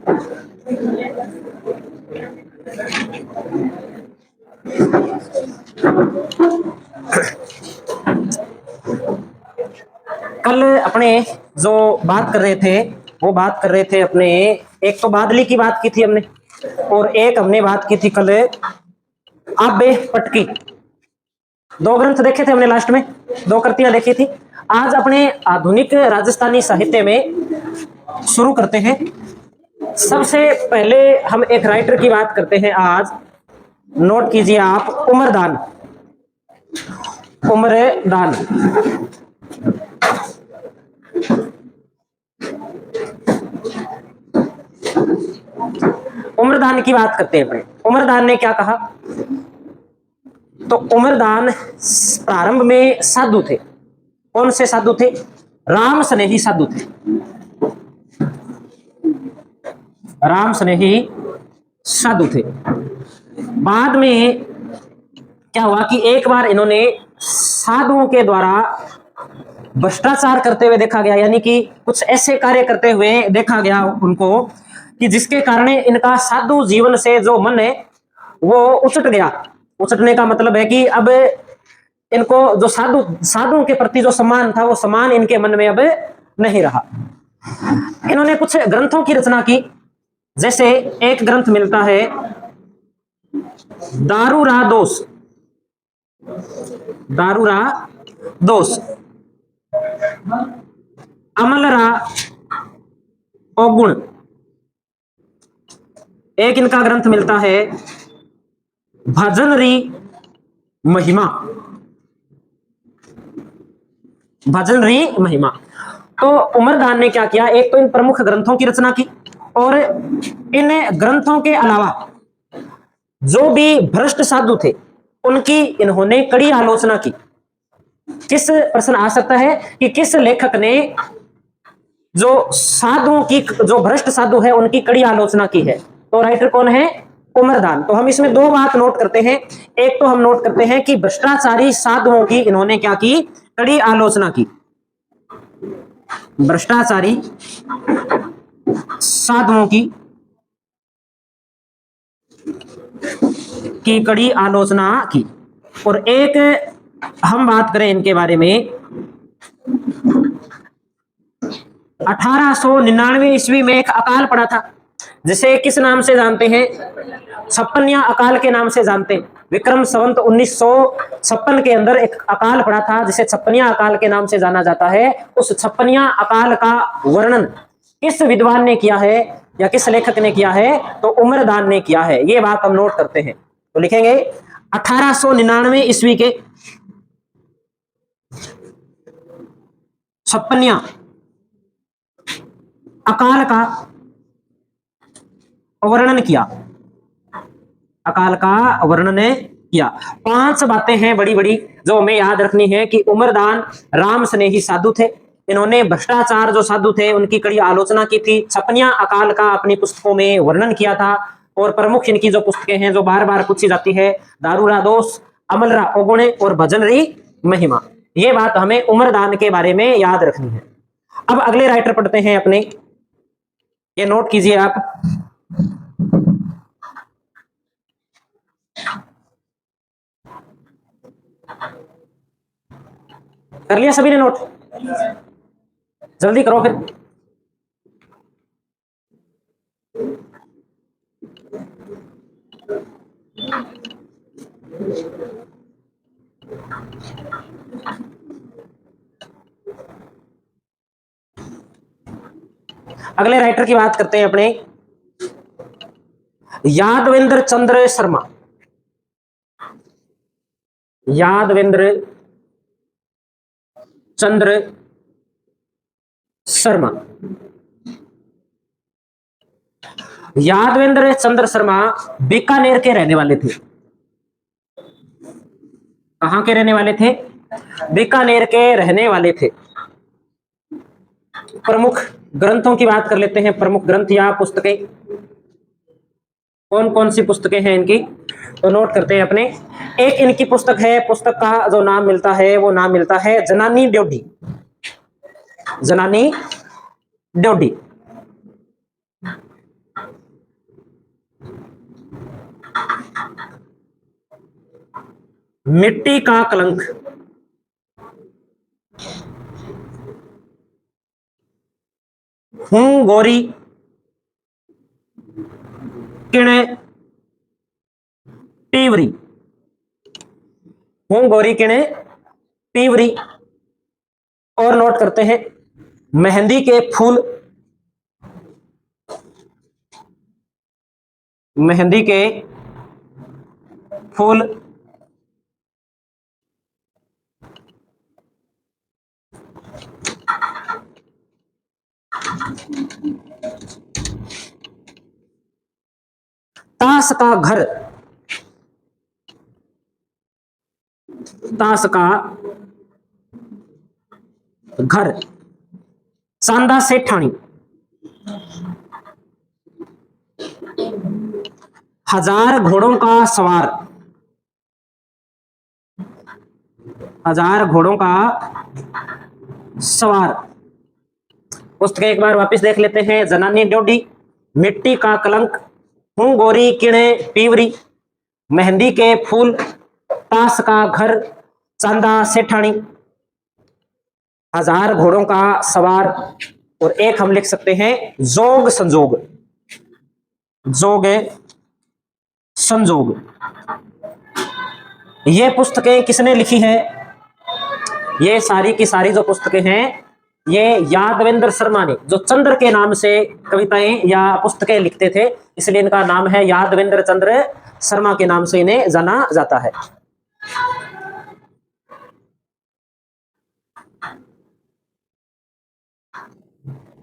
कल अपने जो बात कर रहे थे वो बात कर रहे थे अपने, एक तो बादली की बात की थी हमने, और एक हमने बात की थी कल आबे पटकी। दो ग्रंथ देखे थे हमने, लास्ट में दो कृतियां देखी थी। आज अपने आधुनिक राजस्थानी साहित्य में शुरू करते हैं। सबसे पहले हम एक राइटर की बात करते हैं आज। नोट कीजिए आप, उमरदान। उमरदान उमरदान की बात करते हैं अपने। उमरदान ने क्या कहा? तो उमरदान प्रारंभ में साधु थे। कौन से साधु थे? राम स्नेही साधु थे। राम स्नेही साधु थे। बाद में क्या हुआ कि एक बार इन्होंने साधुओं के द्वारा भ्रष्टाचार करते हुए देखा गया, यानी कि कुछ ऐसे कार्य करते हुए देखा गया उनको कि जिसके कारण इनका साधु जीवन से जो मन है वो उचट गया। उचटने का मतलब है कि अब इनको जो साधुओं के प्रति जो सम्मान था वो सम्मान इनके मन में अब नहीं रहा। इन्होंने कुछ ग्रंथों की रचना की। जैसे एक ग्रंथ मिलता है दारूरा दोष। दारूरा दोष, अमलरा अवगुण। एक इनका ग्रंथ मिलता है भजनरी महिमा। भजनरी महिमा। तो उमरदान ने क्या किया? एक तो इन प्रमुख ग्रंथों की रचना की, और इन ग्रंथों के अलावा जो भी भ्रष्ट साधु थे उनकी इन्होंने कड़ी आलोचना की। किस प्रश्न आ सकता है कि किस लेखक ने जो साधुओं की, जो भ्रष्ट साधु है उनकी कड़ी आलोचना की है? तो राइटर कौन है? उमरदान। तो हम इसमें दो बात नोट करते हैं। एक तो हम नोट करते हैं कि भ्रष्टाचारी साधुओं की इन्होंने क्या की? कड़ी आलोचना की। भ्रष्टाचारी साधुओं की कड़ी आलोचना की। और एक हम बात करें इनके बारे में, 1899 ईस्वी में एक अकाल पड़ा था, जिसे किस नाम से जानते हैं? छप्पनिया अकाल के नाम से जानते हैं। विक्रम संवत 1956 के अंदर एक अकाल पड़ा था जिसे छप्पनिया अकाल के नाम से जाना जाता है। उस छप्पनिया अकाल का वर्णन किस विद्वान ने किया है या किस लेखक ने किया है? तो उमरदान ने किया है। ये बात हम नोट करते हैं। तो लिखेंगे 1899 ईस्वी के छप्पनिया अकाल का वर्णन किया। अकाल का वर्णन किया। 5 बातें हैं बड़ी बड़ी जो हमें याद रखनी है कि उमरदान राम स्नेही साधु थे। इन्होंने भ्रष्टाचार जो साधु थे उनकी कड़ी आलोचना की थी। छपनिया अकाल का अपनी पुस्तकों में वर्णन किया था। और प्रमुख इनकी जो पुस्तकें हैं जो बार बार पूछी जाती है, दारूरा दोष, अमलरा अवगुण और भजनरी महिमा। ये बात हमें उमरदान के बारे में याद रखनी है। अब अगले राइटर पढ़ते हैं अपने, ये नोट कीजिए आप। कर लिया सभी ने नोट? जल्दी करो फिर। अगले राइटर की बात करते हैं अपने, यादवेंद्र चंद्र शर्मा। यादवेंद्र चंद्र शर्मा। यादवेंद्र चंद्र शर्मा बीकानेर के रहने वाले थे। कहां के रहने वाले थे? बीकानेर के रहने वाले थे। प्रमुख ग्रंथों की बात कर लेते हैं। प्रमुख ग्रंथ या पुस्तकें कौन कौन सी पुस्तकें हैं इनकी, तो नोट करते हैं अपने। एक इनकी पुस्तक है, पुस्तक का जो नाम मिलता है वो नाम मिलता है जनानी ड्योढ़ी। जनानी ड्योढ़ी। मिट्टी का कलंक, हूं गोरी किणे टीवरी, हूं गोरी किणे टीवरी। और नोट करते हैं, मेहंदी के फूल, मेहंदी के फूल ताश का घर, ताश का घर, चांदा सेठानी, हजार घोड़ों का सवार, हजार घोड़ों का सवार। पुस्तक एक बार वापस देख लेते हैं। जनानी ड्योढ़ी, मिट्टी का कलंक, हूं गोरी किणे पीवरी, मेहंदी के फूल, ताश का घर, चांदा सेठानी, हजार घोड़ों का सवार। और एक हम लिख सकते हैं जोग संजोग, जोग संजोग। ये पुस्तकें किसने लिखी है? ये सारी की सारी जो पुस्तकें हैं ये यादवेंद्र शर्मा ने, जो चंद्र के नाम से कविताएं या पुस्तकें लिखते थे, इसलिए इनका नाम है यादवेंद्र चंद्र शर्मा के नाम से इन्हें जाना जाता है।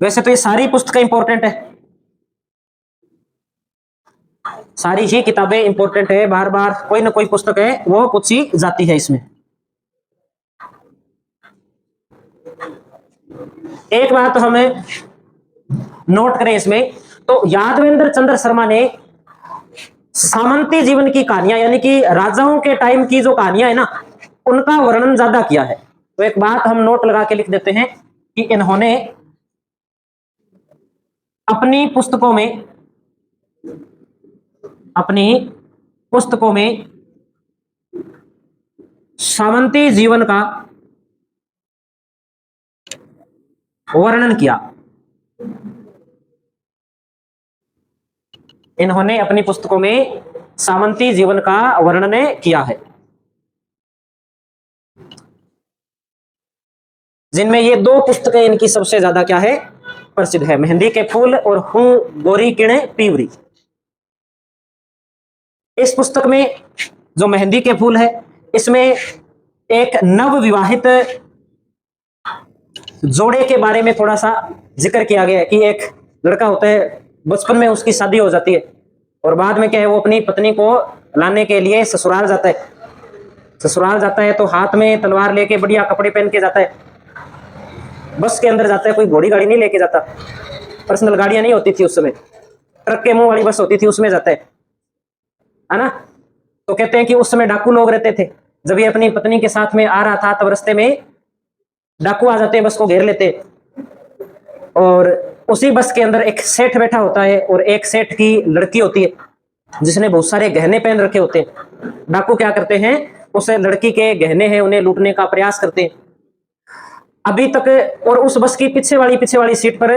वैसे तो ये सारी पुस्तकें इंपॉर्टेंट है, सारी ही किताबें इंपॉर्टेंट है, बार बार कोई ना कोई पुस्तक है वो पूछी जाती है इसमें। एक बात हमें नोट करें इसमें, तो यादवेंद्र चंद्र शर्मा ने सामंती जीवन की कहानियां, यानी कि राजाओं के टाइम की जो कहानियां है ना, उनका वर्णन ज्यादा किया है। तो एक बात हम नोट लगा के लिख देते हैं कि इन्होंने अपनी पुस्तकों में, अपनी पुस्तकों में सामंती जीवन का वर्णन किया। इन्होंने अपनी पुस्तकों में सामंती जीवन का वर्णन किया है, जिनमें ये दो पुस्तकें इनकी सबसे ज्यादा क्या है, प्रसिद्ध है, मेहंदी के फूल और हूं गोरी किणे पीवरी। इस पुस्तक में जो मेहंदी के फूल है, इसमें एक नव विवाहित जोड़े के बारे में थोड़ा सा जिक्र किया गया है कि एक लड़का होता है, बचपन में उसकी शादी हो जाती है और बाद में क्या है, वो अपनी पत्नी को लाने के लिए ससुराल जाता है। ससुराल जाता है तो हाथ में तलवार लेके बढ़िया कपड़े पहन के जाता है, बस के अंदर जाता है, कोई घोड़ी गाड़ी नहीं लेके जाता, पर्सनल गाड़ियां नहीं होती थी उस समय, ट्रक के मुंह वाली बस होती थी, उसमें जाता है ना। तो कहते हैं कि उस समय डाकू लोग रहते थे, जब ये अपनी पत्नी के साथ में आ रहा था तब रास्ते में डाकू आ जाते, बस को घेर लेते, और उसी बस के अंदर एक सेठ बैठा होता है और एक सेठ की लड़की होती है जिसने बहुत सारे गहने पहन रखे होते हैं। डाकू क्या करते हैं, उस लड़की के गहने हैं उन्हें लूटने का प्रयास करते हैं अभी तक। और उस बस की पीछे वाली सीट पर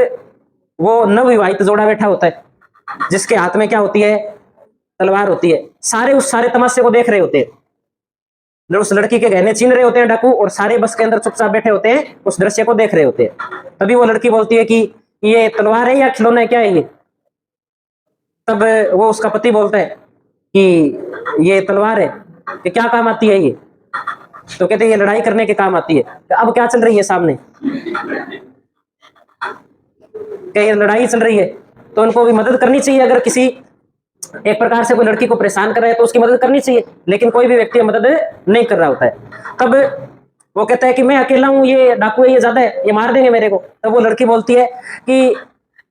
वो नवविवाहित जोड़ा बैठा होता है, जिसके हाथ में क्या होती है, तलवार होती है। सारे उस सारे तमाशे को देख रहे होते हैं, उस लड़की के गहने छीन रहे होते हैं डाकू, और सारे बस के अंदर चुपचाप बैठे होते हैं, उस दृश्य को देख रहे होते हैं। तभी वो लड़की बोलती है कि ये तलवार है या खिलौना है, क्या है ये? तब वो उसका पति बोलता है कि ये तलवार है, कि क्या काम आती है ये? तो कहते हैं ये लड़ाई करने के काम आती है। तो अब क्या चल रही है सामने, क्या ये लड़ाई चल रही है, तो उनको भी मदद करनी चाहिए। अगर किसी एक प्रकार से कोई लड़की को परेशान कर रहा है तो उसकी मदद करनी चाहिए, लेकिन कोई भी व्यक्ति मदद नहीं कर रहा होता है। तब वो कहता है कि मैं अकेला हूं, ये डाकू है, ये ज्यादा है, ये मार देंगे मेरे को। तब वो लड़की बोलती है कि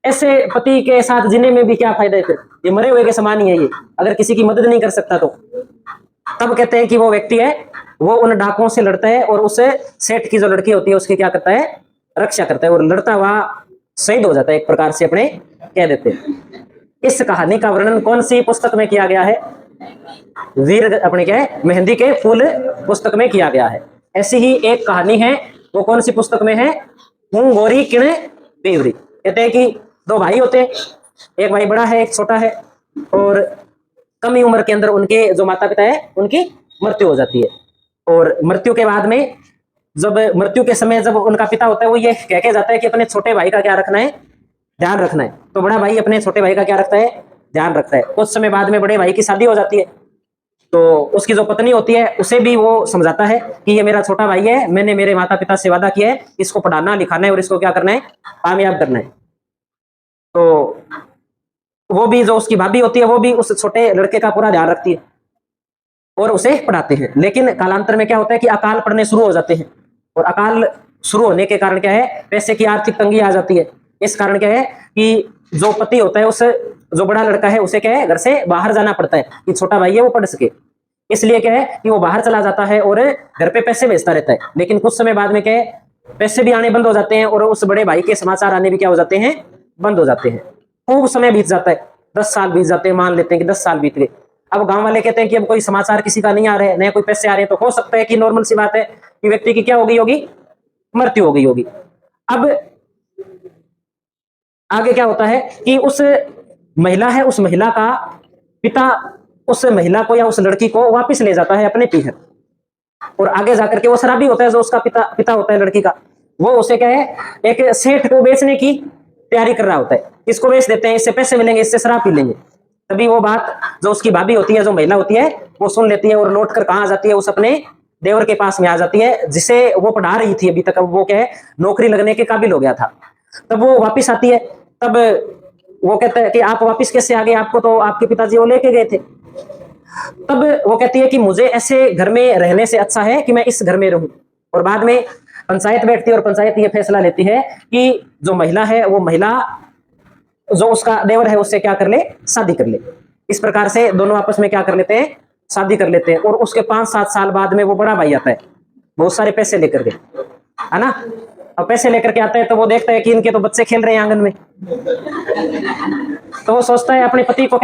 ऐसे पति के साथ जीने में भी क्या फायदा है, फिर ये मरे हुए के समान ही है ये, अगर किसी की मदद नहीं कर सकता तो। तब कहते हैं कि वो व्यक्ति है वो उन डाकुओं से लड़ता है और उसे सेठ की जो लड़की होती है उसकी क्या करता है, रक्षा करता है, और लड़ता हुआ शहीद हो जाता है, एक प्रकार से अपने कह देते हैं। इस कहानी का वर्णन कौन सी पुस्तक में किया गया है? वीर अपने क्या है मेहंदी के फूल पुस्तक में किया गया है। ऐसी ही एक कहानी है, वो कौन सी पुस्तक में है? हूं गोरी किण पेवरी। कहते हैं कि दो भाई होते हैं, एक भाई बड़ा है एक छोटा है, और कम ही उम्र के अंदर उनके जो माता पिता है उनकी मृत्यु हो जाती है। और मृत्यु के बाद में जब मृत्यु के समय जब उनका पिता होता है वो ये कह के जाता है कि अपने छोटे भाई का क्या रखना है, ध्यान रखना है। तो बड़ा भाई अपने छोटे भाई का क्या रखता है, ध्यान रखता है। कुछ समय बाद में बड़े भाई की शादी हो जाती है, तो उसकी जो पत्नी होती है उसे भी वो समझाता है कि ये मेरा छोटा भाई है, मैंने मेरे माता पिता से वादा किया है इसको पढ़ाना लिखाना है और इसको क्या करना है, कामयाब करना है। तो वो भी जो उसकी भाभी होती है वो भी उस छोटे लड़के का पूरा ध्यान रखती है और उसे पढ़ाते हैं। लेकिन कालांतर में क्या होता है कि अकाल पड़ने शुरू हो जाते हैं, और अकाल शुरू होने के कारण क्या है, पैसे की आर्थिक तंगी आ जाती है। इस कारण क्या है कि जो पति होता है उस जो बड़ा लड़का है उसे क्या है घर से बाहर जाना पड़ता है कि छोटा भाई है वो पढ़ सके। इसलिए क्या है कि वो बाहर चला जाता है और घर पे पैसे भेजता रहता है। लेकिन कुछ समय बाद में क्या है, पैसे भी आने बंद हो जाते हैं और उस बड़े भाई के समाचार आने भी क्या हो जाते हैं, बंद हो जाते हैं। खूब समय बीत जाता है, 10 साल बीत जाते हैं, मान लेते हैं कि 10 साल बीत गए। अब गांव वाले कहते हैं कि अब कोई समाचार किसी का नहीं आ रहे, नए कोई पैसे आ रहे हैं, तो हो सकता है कि नॉर्मल सी बात है कि व्यक्ति की क्या हो गई होगी, मृत्यु हो गई होगी। अब आगे क्या होता है कि उस महिला है, उस महिला का पिता उस महिला को या उस लड़की को वापस ले जाता है अपने पीहर, और आगे जाकर के वो शराबी होता है जो उसका पिता होता है लड़की का, वो उसे क्या है एक सेठ को बेचने की तैयारी कर रहा होता है। इसको बेच देते हैं, इससे पैसे मिलेंगे, इससे शराब पी लेंगे। तभी वो बात जो उसकी भाभी होती है, जो महिला होती है, वो सुन लेती है और लौट कर कहाँ आ जाती है, उस अपने देवर के पास में आ जाती है जिसे वो पढ़ा रही थी अभी तक। अब वो क्या है नौकरी लगने के काबिल हो गया था। तब वो वापिस आती है, तब वो कहता है कि आप वापिस कैसे आ गए, आपको तो आपके पिताजी वो लेके गए थे। तब वो कहती है कि मुझे ऐसे घर में रहने से अच्छा है कि मैं इस घर में रहूं। और बाद में पंचायत बैठती है और पंचायत ये फैसला लेती है कि जो महिला है वो महिला जो उसका देवर है उससे क्या कर ले, शादी कर ले। इस प्रकार से दोनों आपस में क्या कर लेते हैं, शादी कर लेते हैं। और उसके 5-7 साल बाद में वो बड़ा भाई आता है, बहुत सारे पैसे लेकर के, है ना। अब पैसे लेकर के आता है तो वो देखता है कि इनके तो बच्चे खेल रहे हैं आंगन में, तो वो सोचता है अपनी पत्नी को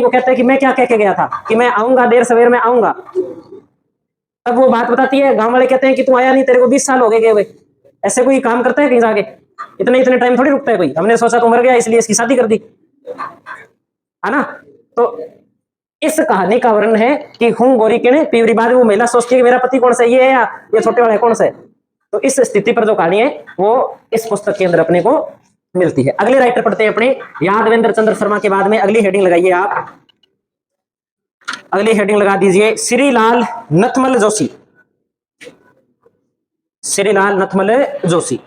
कहता है कि मैं क्या कह के गया था कि मैं आऊंगा, देर सवेर में आऊंगा। तब वो बात बताती है, गांव वाले कहते हैं कि तू आया नहीं, तेरे को 20 साल हो गए हुए। ऐसे कोई काम करता है कहीं जाके, इतने टाइम थोड़ी रुकता है कोई। हमने सोचा तू मर गया इसलिए इसकी शादी कर दी, है ना। तो इस कहानी का वर्णन है कि हूं गोरी किण पेवरी। बाद में वो महिला सोचती है कि मेरा पति कौन सा, ये है या ये छोटे वाला है, कौन सा है। तो इस स्थिति पर जो कहानी है वो इस पुस्तक के अंदर अपने को मिलती है। अगले राइटर पढ़ते हैं अपने यादवेंद्र चंद्र शर्मा के। बाद में अगली हेडिंग लगाइए आप, अगली हेडिंग लगा दीजिए श्रीलाल नथमल जोशी। श्रीलाल नथमल जोशी।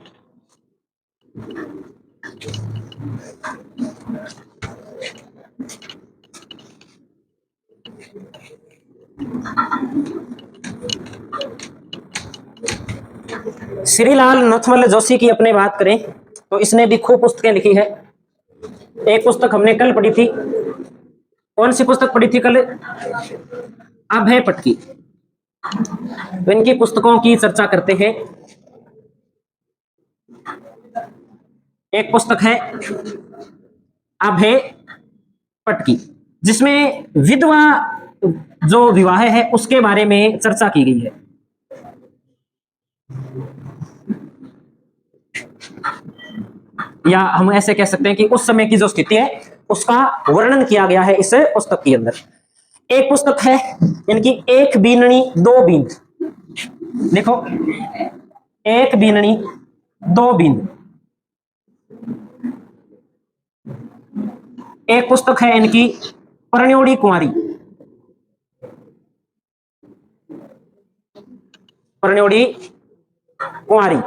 श्रीलाल नथमल जोशी की अपने बात करें तो इसने भी खूब पुस्तकें लिखी है। एक पुस्तक हमने कल पढ़ी थी, कौन सी पुस्तक पढ़ी थी कल, अभय पटकी। तो इनकी पुस्तकों की चर्चा करते हैं। एक पुस्तक है अभय पटकी, जिसमें विधवा जो विवाह है उसके बारे में चर्चा की गई है। या हम ऐसे कह सकते हैं कि उस समय की जो स्थिति है उसका वर्णन किया गया है इस पुस्तक के अंदर। एक पुस्तक है इनकी एक बीननी दो बींद। देखो, एक बीननी दो बींद। एक पुस्तक है इनकी परण्योड़ी कुंवारी। परण्योड़ी कुंवारी।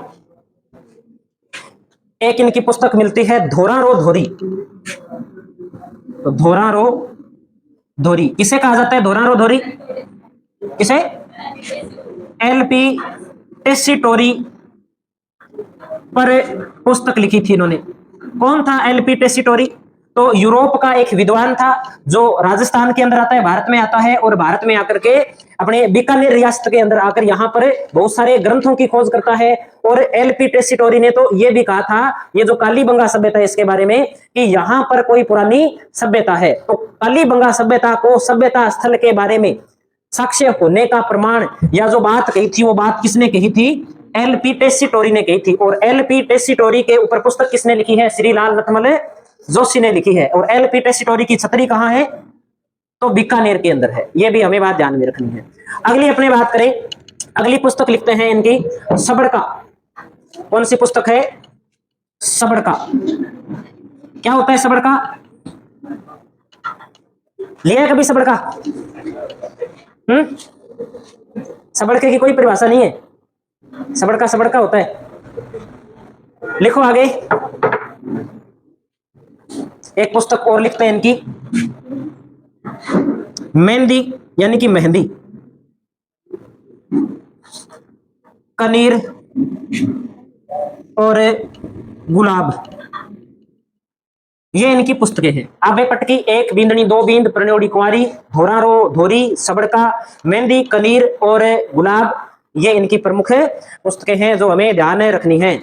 एक इनकी पुस्तक मिलती है धोरा रो धोरी। तो धोरा रो धोरी किसे कहा जाता है, धोरा रो धोरी किसे, एलपी टेसीटोरी पर पुस्तक लिखी थी इन्होंने। कौन था एलपी टेसीटोरी? तो यूरोप का एक विद्वान था जो राजस्थान के अंदर आता है, भारत में आता है, और भारत में आकर के अपने बीकानेर रियासत के अंदर आकर यहाँ पर बहुत सारे ग्रंथों की खोज करता है। और एलपी टेसीटोरी ने तो ये भी कहा था, ये जो कालीबंगा सभ्यता है इसके बारे में, कि यहाँ पर कोई पुरानी सभ्यता है। तो कालीबंगा सभ्यता को सभ्यता स्थल के बारे में साक्ष्य होने का प्रमाण या जो बात कही थी वो बात किसने कही थी? एलपी टेसीटोरी ने कही थी। और एलपी टेसीटोरी के ऊपर पुस्तक किसने लिखी है? श्रीलाल नथमल जोशी ने लिखी है। और एलपी टेसीटोरी की छतरी कहाँ है? तो बीकानेर के अंदर है। ये भी हमें बात ध्यान में रखनी है। अगली अपने बात करें, अगली पुस्तक लिखते हैं इनकी सबड़का। कौन सी पुस्तक है? सबड़का। क्या होता है सबड़का? लिया है कभी सबड़का? सबड़के की कोई परिभाषा नहीं है। सबड़का सबड़का होता है। लिखो आगे। एक पुस्तक और लिखते हैं इनकी, मेहंदी यानी कि मेहंदी, कनीर और गुलाब, ये इनकी पुस्तकें हैं। आबे पटकी, एक बींदनी दो बींद, प्रणोड़ी कुंवारी, धोरारो धोरी, सबड़का, मेहंदी, कनीर और गुलाब, ये इनकी प्रमुख पुस्तकें हैं जो हमें ध्यान रखनी है।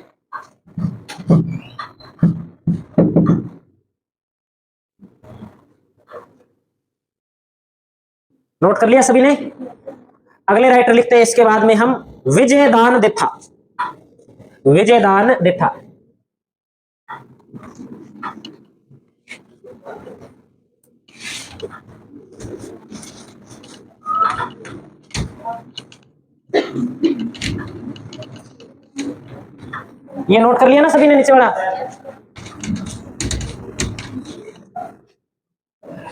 नोट कर लिया सभी ने? अगले राइटर लिखते हैं इसके बाद में हम विजयदान देथा। विजयदान देथा ये नोट कर लिया ना सभी ने नीचे वाला?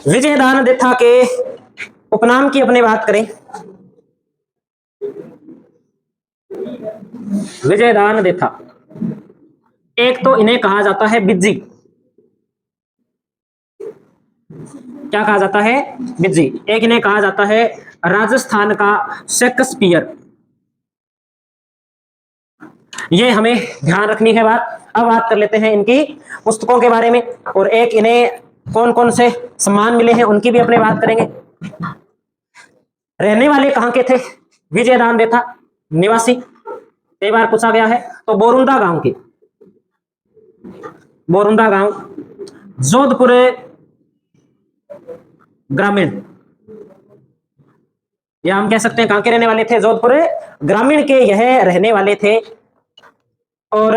विजयदान देथा के उपनाम की अपने बात करें, विजयदान देथा, एक तो इन्हें कहा जाता है बिज्जी। क्या कहा जाता है? बिज्जी। एक इन्हें कहा जाता है राजस्थान का शेक्सपियर। ये हमें ध्यान रखनी है बात। अब बात कर लेते हैं इनकी पुस्तकों के बारे में, और एक इन्हें कौन कौन से सम्मान मिले हैं उनकी भी अपने बात करेंगे। रहने वाले कहां के थे विजयदान देथा? निवासी, कई बार पूछा गया है। तो बोरुंदा गांव के, बोरुंदा गांव, जोधपुर ग्रामीण, या हम कह सकते हैं कहां के रहने वाले थे? जोधपुर ग्रामीण के यह रहने वाले थे। और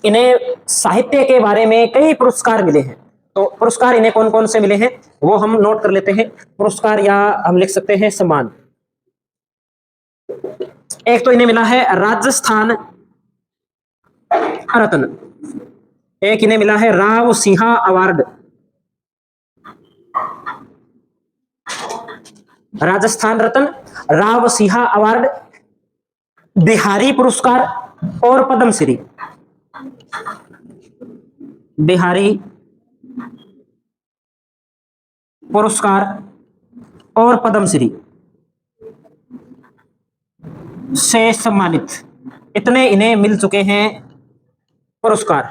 इन्हें साहित्य के बारे में कई पुरस्कार मिले हैं। तो पुरस्कार इन्हें कौन कौन से मिले हैं वो हम नोट कर लेते हैं। पुरस्कार या हम लिख सकते हैं सम्मान। एक तो इन्हें मिला है राजस्थान रत्न, एक इन्हें मिला है राव सिंहा अवार्ड, राजस्थान रत्न, राव सिंहा अवार्ड, बिहारी पुरस्कार और पद्मश्री। बिहारी पुरस्कार और पद्मश्री से सम्मानित, इतने इन्हें मिल चुके हैं पुरस्कार।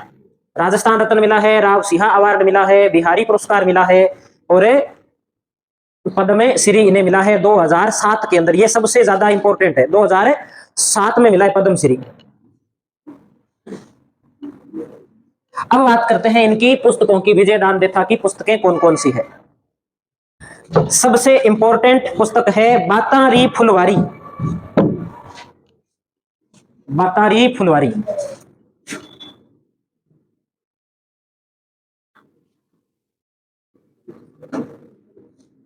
राजस्थान रत्न मिला है, राव सिंहा अवार्ड मिला है, बिहारी पुरस्कार मिला है और पद्मश्री इन्हें मिला है 2007 के अंदर। ये सबसे ज्यादा इंपॉर्टेंट है, 2007 में मिला है पद्मश्री। अब बात करते हैं इनकी पुस्तकों की। विजयदान देथा की पुस्तकें कौन कौन सी है? सबसे इंपॉर्टेंट पुस्तक है बातारी फुलवारी। बातारी फुलवारी,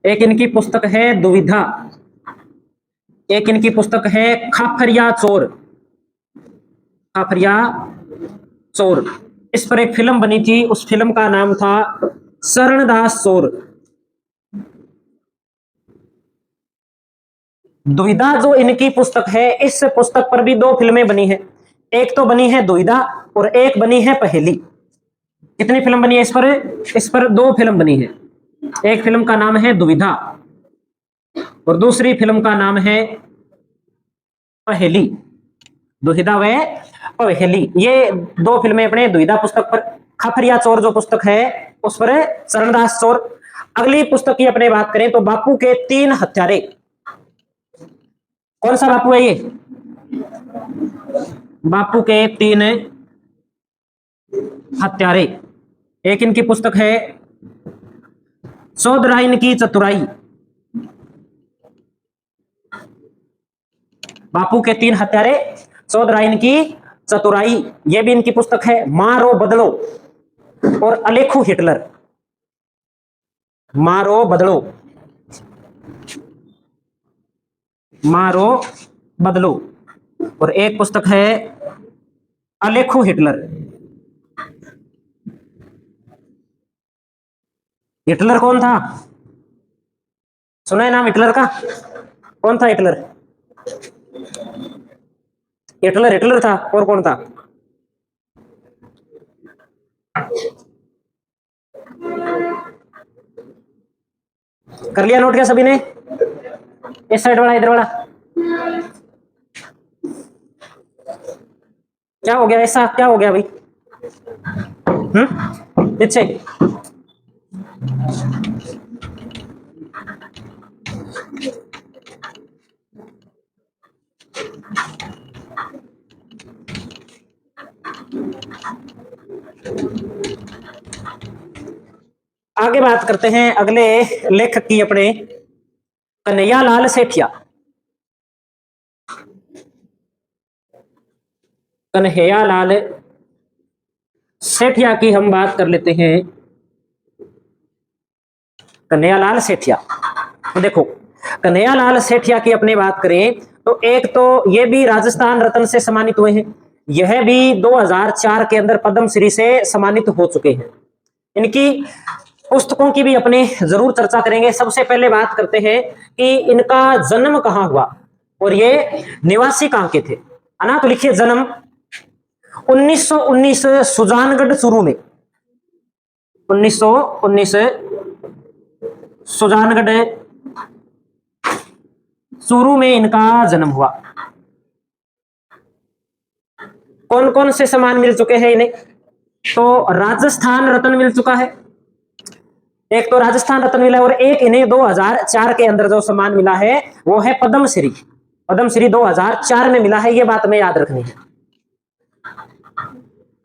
एक इनकी पुस्तक है दुविधा, एक इनकी पुस्तक है खाफरिया चोर। खाफरिया चोर, इस पर एक फिल्म बनी थी, उस फिल्म का नाम था शरणदास चोर। दुविधा जो इनकी पुस्तक है, इस पुस्तक पर भी दो फिल्में बनी हैं। एक तो बनी है दुविधा और एक बनी है पहेली। कितनी फिल्म बनी है इस पर? इस पर दो फिल्म बनी है। एक फिल्म का नाम है दुविधा और दूसरी फिल्म का नाम है पहेली। दुविधा व पहेली, ये दो फिल्में अपने दुविधा पुस्तक पर। खाफरिया चोर जो पुस्तक है उस पर चरणदास चोर। अगली पुस्तक की अपने बात करें तो बापू के 3 हत्यारे। कौन सा बापू है ये? बापू के 3 हत्यारे। एक इनकी पुस्तक है चौधराइन की चतुराई। बापू के 3 हत्यारे, चौधराइन की चतुराई, ये भी इनकी पुस्तक है। मारो बदलो और अलेखू हिटलर। मारो बदलो, मारो बदलो, और एक पुस्तक है अलेखू हिटलर। हिटलर कौन था? सुना है नाम हिटलर का? कौन था हिटलर? हिटलर हिटलर था, और कौन था? कर लिया नोट क्या सभी ने? इस साइड वाला, इधर वाला। क्या हो गया? ऐसा क्या हो गया भाई? पीछे आगे बात करते हैं अगले लेखक की, अपने कन्हैयालाल सेठिया। कन्हैयालाल सेठिया की हम बात कर लेते हैं। कन्हैयालाल सेठिया, तो देखो कन्हैयालाल सेठिया की अपनी बात करें तो एक तो ये भी राजस्थान रत्न से सम्मानित हुए हैं। यह भी 2004 के अंदर पद्मश्री से सम्मानित हो चुके हैं। इनकी पुस्तकों की भी अपने जरूर चर्चा करेंगे। सबसे पहले बात करते हैं कि इनका जन्म कहां हुआ और ये निवासी कहां के थे, है ना? तो लिखिए जन्म 1919 सुजानगढ़ चूरू में। 1919 सुजानगढ़ चूरू में इनका जन्म हुआ। कौन कौन से सम्मान मिल चुके हैं इन्हें? तो राजस्थान रत्न मिल चुका है, एक तो राजस्थान रत्न मिला है, और एक इन्हें 2004 के अंदर जो सम्मान मिला है वो है पद्मश्री। पद्मश्री 2004 में मिला है, ये बात में याद रखनी है।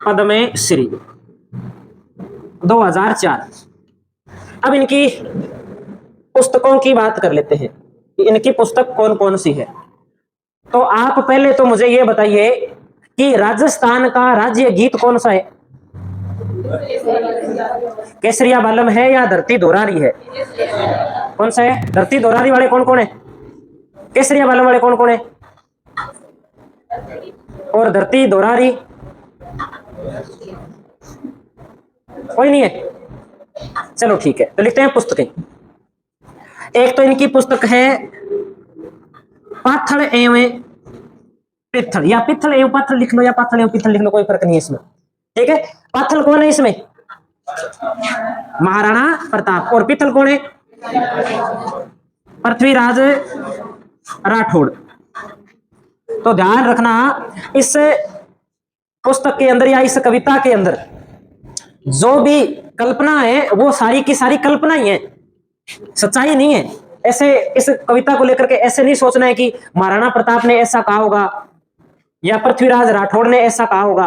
पद्मश्री 2004। अब इनकी पुस्तकों की बात कर लेते हैं कि इनकी पुस्तक कौन कौन सी है। तो आप पहले तो मुझे ये बताइए कि राजस्थान का राज्य गीत कौन सा है? केसरिया बालम है या धरती दोरारी है? कौन सा है? धरती दोरारी वाले कौन कौन है? केसरिया बालम वाले कौन कौन है? और धरती दोरारी कोई नहीं है? चलो ठीक है, तो लिखते हैं पुस्तकें। एक तो इनकी पुस्तक है पाथल एवं पित्थल, या पित्थल एवं पाथल लिख लो, या पाथल एवं पित्थल लिख लो, कोई फर्क नहीं है इसमें। ठीक है, पाथल कौन है इसमें? महाराणा प्रताप। और पित्थल कौन है? पृथ्वीराज राठौड़। तो ध्यान रखना, इस पुस्तक के अंदर या इस कविता के अंदर जो भी कल्पना है वो सारी की सारी कल्पना ही है, सच्चाई नहीं है। ऐसे इस कविता को लेकर के ऐसे नहीं सोचना है कि महाराणा प्रताप ने ऐसा कहा होगा या पृथ्वीराज राठौड़ ने ऐसा कहा होगा,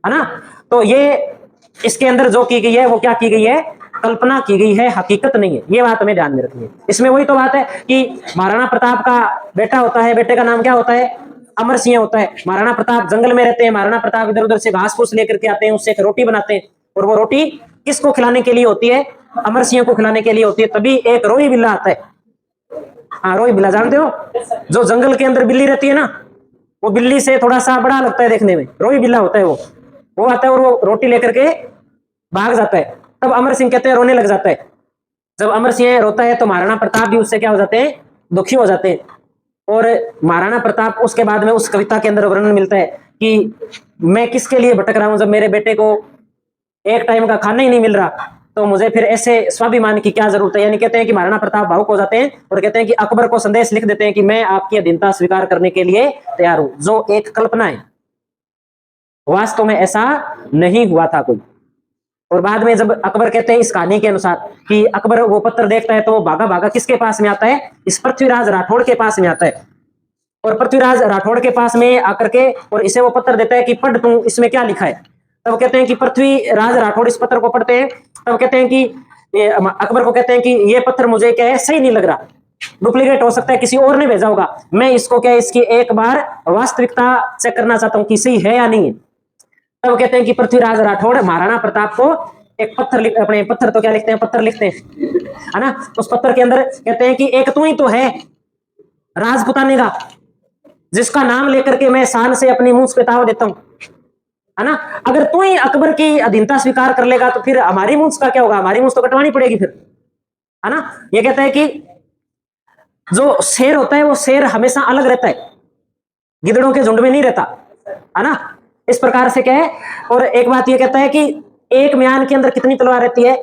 है ना? तो ये इसके अंदर जो की गई है वो क्या की गई है? कल्पना की गई है, हकीकत नहीं है। ये बात हमें ध्यान में रखनी है। इसमें वही तो बात है कि महाराणा प्रताप का बेटा होता है, बेटे का नाम क्या होता है? अमर सिंह होता है। महाराणा प्रताप जंगल में रहते हैं, महाराणा प्रताप इधर उधर से घास फूस लेकर के आते हैं, उससे एक रोटी बनाते हैं, और वो रोटी किसको खिलाने के लिए होती है? अमर सिंह को खिलाने के लिए होती है। तभी एक रोई बिल्ला आता है। हाँ, रोई बिल्ला जानते हो, जो जंगल के अंदर बिल्ली रहती है ना, वो बिल्ली से थोड़ा सा बड़ा लगता है देखने में, रोई बिल्ला होता है वो आता है और वो रोटी लेकर के भाग जाता है। तब अमर सिंह कहते हैं, रोने लग जाता है। जब अमर सिंह रोता है तो महाराणा प्रताप भी उससे क्या हो जाते हैं? दुखी हो जाते हैं। और महाराणा प्रताप उसके बाद में उस कविता के अंदर वर्णन मिलता है कि मैं किसके लिए भटक रहा हूं, जब मेरे बेटे को एक टाइम का खाना ही नहीं मिल रहा, तो मुझे फिर ऐसे स्वाभिमान की क्या जरूरत है। यानी कहते हैं कि महाराणा प्रताप भावुक हो जाते हैं और कहते हैं कि अकबर को संदेश लिख देते हैं कि मैं आपकी अधीनता स्वीकार करने के लिए तैयार हूं। जो एक कल्पना है, वास्तव में ऐसा नहीं हुआ था कोई। और बाद में जब अकबर कहते हैं इस कहानी के अनुसार कि अकबर वो पत्र देखता है तो वो भागा भागा किसके पास में आता है, इस पृथ्वीराज राठौड़ के पास में आता है। और पृथ्वीराज राठौड़ के पास में आकर के और इसे वो पत्र देता है कि पढ़ तू इसमें क्या लिखा है। तब कहते हैं कि पृथ्वीराज राठौड़ इस पत्र को पढ़ते हैं, तब कहते हैं कि अकबर को कहते हैं कि ये पत्र मुझे क्या है सही नहीं लग रहा, डुप्लीकेट हो सकता है, किसी और ने भेजा होगा, मैं इसको क्या है इसकी एक बार वास्तविकता चेक करना चाहता हूं कि सही है या नहीं है। तब कहते हैं कि पृथ्वीराज राठौड़ महाराणा प्रताप को एक पत्र अपने पत्र तो क्या लिखते हैं, पत्र लिखते हैं, है ना। उस पत्र के अंदर कहते हैं कि एक तू ही तो है राजपुताने का जिसका नाम लेकर के मैं शान से अपनी मूंछ पे ताव देता हूं, है ना। अगर तू ही अकबर की अधीनता स्वीकार कर लेगा तो फिर हमारी मूंछ का क्या होगा, हमारी मूंछ तो कटवानी पड़ेगी फिर, है ना। ये कहता है कि जो शेर होता है वो शेर हमेशा अलग रहता है, गिदड़ों के झुंड में नहीं रहता, है ना। इस प्रकार से क्या है। और एक बात ये कहता है कि एक म्यान के अंदर कितनी तलवार रहती है,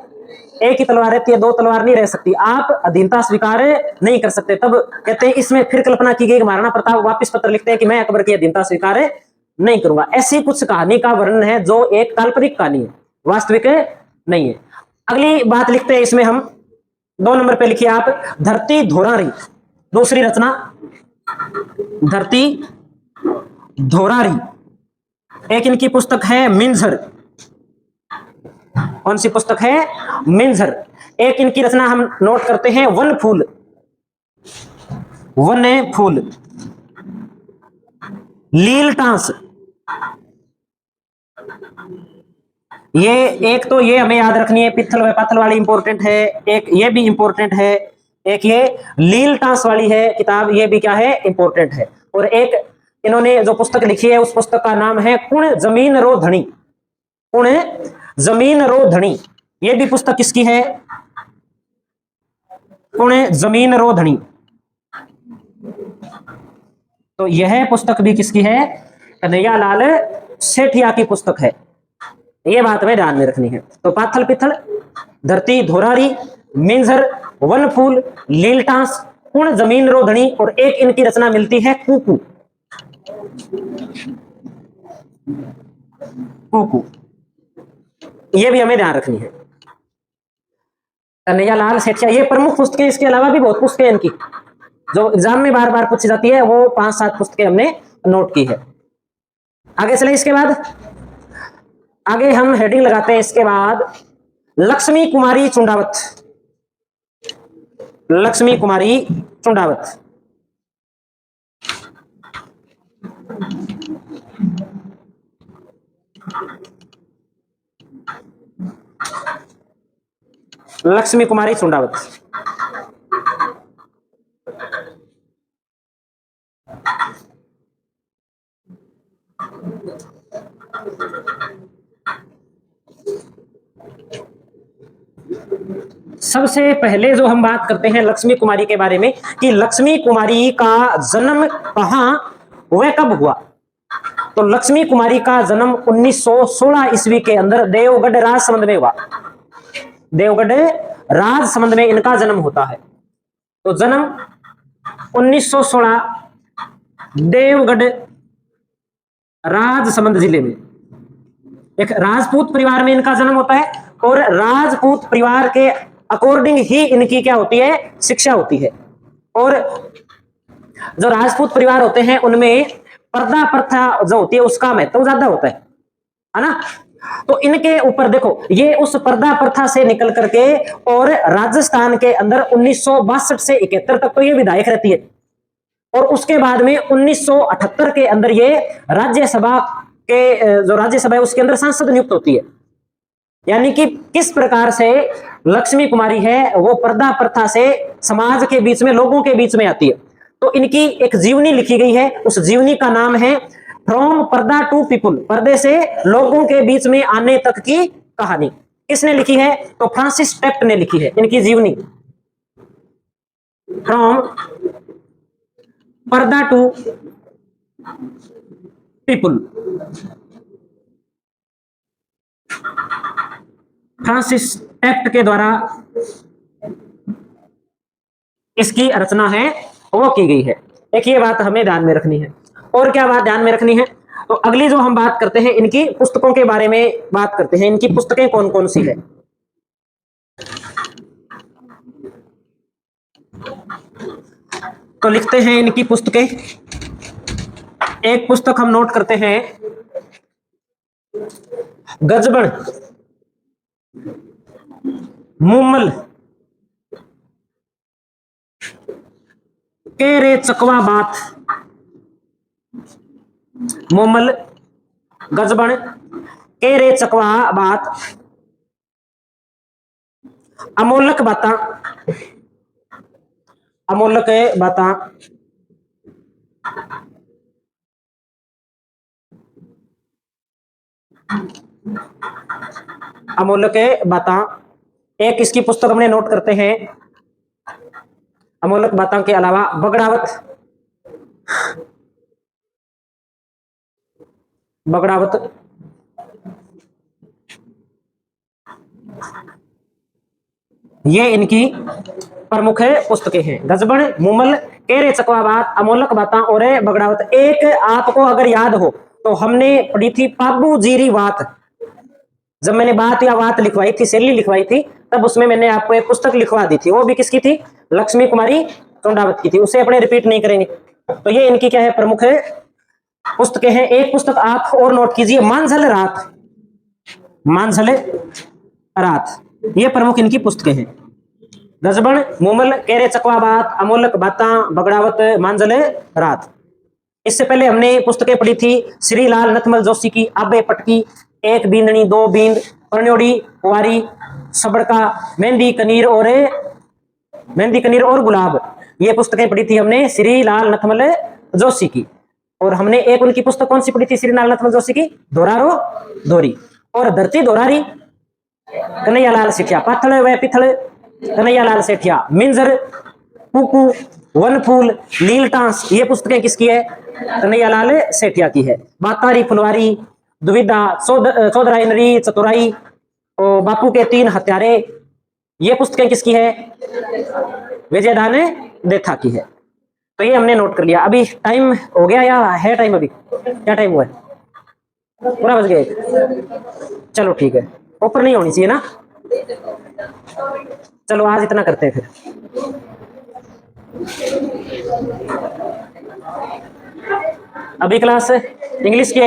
एक ही तलवार रहती है, दो तलवार नहीं रह सकती, आप अधीनता स्वीकार नहीं कर सकते। तब कहते हैं इसमें फिर कल्पना की गई कि महाराणा प्रताप वापस पत्र लिखते हैं कि मैं अकबर की अधीनता स्वीकार नहीं करूंगा। ऐसी कुछ कहानी का वर्णन है जो एक काल्पनिक कहानी है, वास्तविक नहीं है। अगली बात लिखते हैं इसमें हम 2 नंबर पे लिखिए आप, धरती धोरारी, दूसरी रचना धरती धोरारी। एक इनकी पुस्तक है मिंजर, कौन सी पुस्तक है, मिंजर। एक इनकी रचना हम नोट करते हैं वन फूल, वन फूल। लील टांस, ये एक तो ये हमें याद रखनी है, पित्थल व पाथल वाली इंपॉर्टेंट है, एक ये भी इंपॉर्टेंट है, एक ये लील टांस वाली है किताब, ये भी क्या है, इंपॉर्टेंट है। और एक इन्होंने जो पुस्तक लिखी है उस पुस्तक का नाम है कुण जमीन रो धनी, कुण जमीन रो धनी। ये भी पुस्तक किसकी है, कुण जमीन रो धनी। तो यह पुस्तक भी किसकी है, कन्हैयालाल सेठिया की पुस्तक है, ये बात हमें ध्यान में रखनी है। तो पाथल पिथल, धरती धोरारी, मिंजर, वन फूल, लील टांस, कुण जमीन रो धनी, और एक इनकी रचना मिलती है कुकू, कुकू। ये भी हमें ध्यान रखनी है। कन्हैयालाल सेठिया ये प्रमुख पुस्तकें, इसके अलावा भी बहुत पुस्तकें इनकी जो एग्जाम में बार बार पूछी जाती है, वो 5-7 पुस्तकें हमने नोट की है। आगे चले, इसके बाद आगे हम हेडिंग लगाते हैं, इसके बाद लक्ष्मी कुमारी चुंडावत, लक्ष्मी कुमारी चुंडावत। लक्ष्मी कुमारी चुंडावत। सबसे पहले जो हम बात करते हैं लक्ष्मी कुमारी के बारे में कि लक्ष्मी कुमारी का जन्म कहां व कब हुआ। तो लक्ष्मी कुमारी का जन्म 1916 ईस्वी के अंदर देवगढ़ राजसमंद में हुआ, देवगढ़ राजसमंद में इनका जन्म होता है। तो जन्म 1916 देवगढ़ राजसमंद जिले में, एक राजपूत परिवार में इनका जन्म होता है, और राजपूत परिवार के अकॉर्डिंग ही इनकी क्या होती है, शिक्षा होती है। और जो राजपूत परिवार होते हैं उनमें पर्दा प्रथा जो होती है उसका महत्व ज्यादा होता है ना। तो इनके ऊपर देखो, ये उस पर्दा प्रथा से निकल करके और राजस्थान के अंदर 1962 से 71 तक तो ये विधायक रहती है, और उसके बाद में 1978 के अंदर ये राज्यसभा के जो राज्यसभा है उसके अंदर सांसद नियुक्त होती है। यानी कि किस प्रकार से लक्ष्मी कुमारी है वो पर्दा प्रथा से समाज के बीच में, लोगों के बीच में आती है। तो इनकी एक जीवनी लिखी गई है, उस जीवनी का नाम है फ्रॉम पर्दा टू पीपुल, पर्दे से लोगों के बीच में आने तक की कहानी। किसने लिखी है, तो फ्रांसिस टेफ्ट ने लिखी है इनकी जीवनी, फ्रॉम पर्दा टू पीपुल। फ्रांसिस टेफ्ट के द्वारा इसकी रचना है वो की गई है। एक ये बात हमें ध्यान में रखनी है। और क्या बात ध्यान में रखनी है, तो अगली जो हम बात करते हैं इनकी पुस्तकों के बारे में बात करते हैं, इनकी पुस्तकें कौन कौन सी है। तो लिखते हैं इनकी पुस्तकें। एक पुस्तक हम नोट करते हैं, गजबन, मुमल, के रे चकवा बात, मुमल, गजबन, के रे चकवा बात, अमोलक बाता, अमोलक बाता, अमोलक बाता। एक इसकी पुस्तक हमने नोट करते हैं, अमोलक बाता के अलावा बगड़ावत, बगड़ावत, ये इनकी प्रमुख पुस्तकें हैं। गजबन, मुमल, केरे चकवाबात, अमोलक बाता और बगड़ावत। एक आपको अगर याद हो तो हमने पढ़ी थी पाबू जीरी बात, जब मैंने बात या बात लिखवाई थी, शैली लिखवाई थी, तब उसमें मैंने आपको एक पुस्तक लिखवा दी थी, वो भी किसकी थी, लक्ष्मी कुमारी चौंडावत की थी, उसे अपने रिपीट नहीं करेंगे। तो ये इनकी क्या है, प्रमुख पुस्तकें हैं। एक पुस्तक आप और नोट कीजिए, मांझल रात, मांझल रात, ये प्रमुख इनकी पुस्तकें हैं। गजबन, मुमल, केरे चकवाबात, अमोलक बाता, बगड़ावत, मांझल रात। इससे पहले हमने पुस्तकें पढ़ी थी श्रीलाल नथमल जोशी की आबे पटकी, एक बींदनी दो बींद, परन्योड़ी कुंवारी, सबड़का, मेहंदी कनीर और गुलाब। ये पुस्तकें पढ़ी थी हमने श्रीलाल नथमल जोशी की। और हमने एक उनकी पुस्तक कौन सी पढ़ी थी श्रीलाल नथमल जोशी की, धोरारो धोरी, और धरती धोरारी कन्हैयालाल सेठिया, पाथल व पिथल कन्हैयालाल सेठिया, मिंजर, कुकू, वनफूल, नीलटांस, ये पुस्तकें किसकी है, कन्हैयालाल सेठिया की है। बातारी फुलवारी, दुविधा, चौधराई नरी चतुराई, और बापू के तीन हत्यारे, ये पुस्तकें किसकी है, विजयदान देथा की है। तो ये हमने नोट कर लिया। अभी टाइम हो गया या है टाइम, अभी क्या टाइम हुआ है, पूरा बज गया, चलो ठीक है, ऊपर नहीं होनी चाहिए ना, चलो आज इतना करते हैं फिर। अभी क्लास इंग्लिश की